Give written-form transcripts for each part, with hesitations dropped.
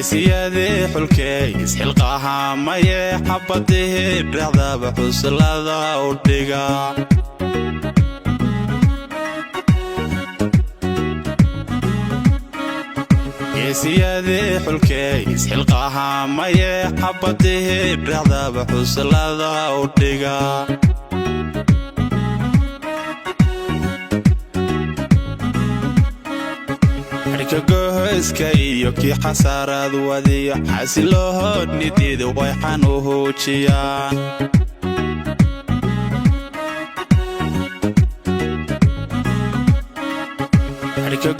geesiyadii xulkay isxilqaha maye xabadii dhacdaba xuslada u dhiga geesiyadii xulkay isxilqaha maye xabadii dhacdaba xuslada u dhiga goyska iyo kii xasaarad wadiyo xasilood nidiida way xanuujiyaan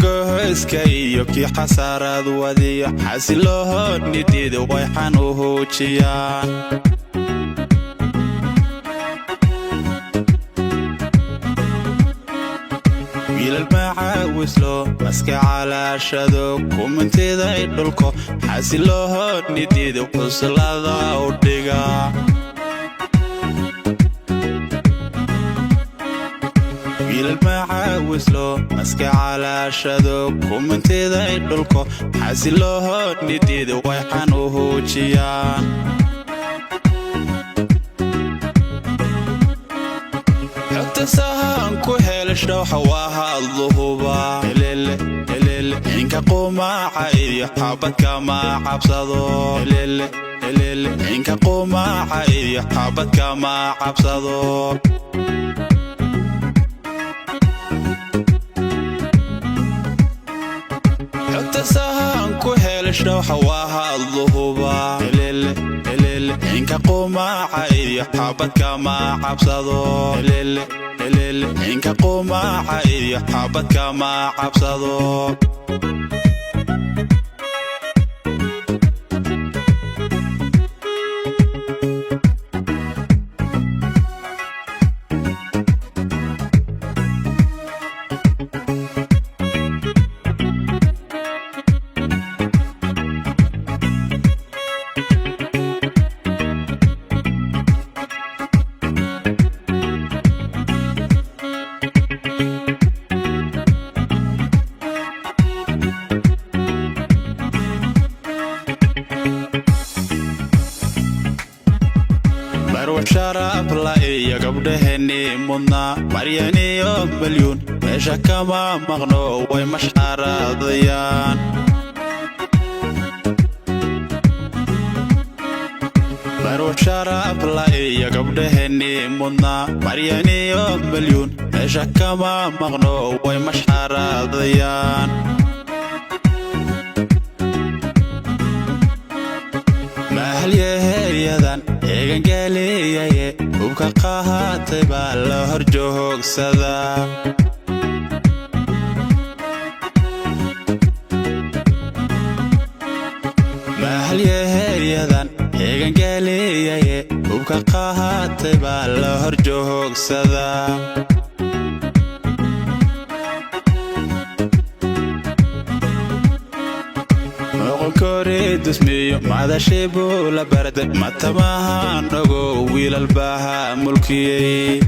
goyska iyo kii xasaarad wadiyo xasilood nidiida way xanuujiyaan wiilal maska calaashado kumanteeda ay dhulko xasilood nidiida xuslada u dhiga wiilal macaawislo maska calaashado kumanteeda ay dhulko xasilood nidiida way xanuujiyaan sahan ku helashdo xawahadluhuba inka qumaca iyo xabadka ma cabsado inka qumaca iyo xabadka ma cabsado xogta sahan ku helashdo xawahadluhuba inka qumaca iyo xabadka ma cabsado inka qumaca iyo xabadka ma cabsado sharaf la iyo gabdhaheenni mudna maryaniyo milyuun meesha kama maqno way mashxaradayaan sharaf la iyo gabdhaheenni mudna maryaniyo milyuun meesha kama maqno way mashxaradayaan mahalyaheeryadan eegangaaliyaye hubka qahatay baa la hor joogsadaa mahalyaheeryadan eegangaaliyaye hubka qahatay baa la hor joogsadaa dusmiyo madashii buu la barday matamahan ogo wiilal baha mulkiyey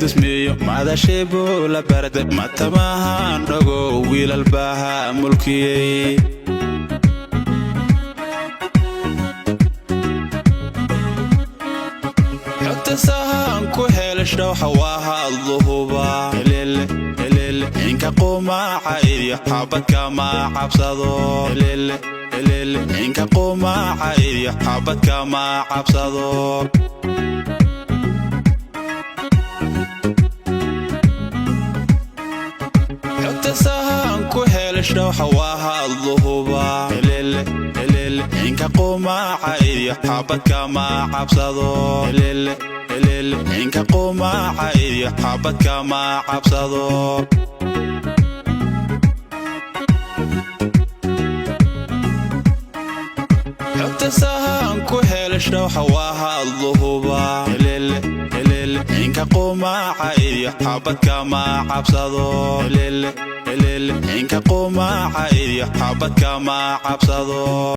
dusmiyo madashii buu la barday matamahan ogo wiilal baha mulkiyey sahan ku helashdo xawahadluhuba inka qumaca iyo xabadka ma cabsado inka qumaca iyo xabadka ma cabsado xogta sahan ku helashdo xawahadluhuba inka qumaca iyo xabadka ma cabsado inka qumaca iyo xabadka ma cabsado xogta sahan ku helashdo xawahadluhuba inka qumaca iyo xabadka ma cabsado inka qumaca iyo xabadka ma cabsado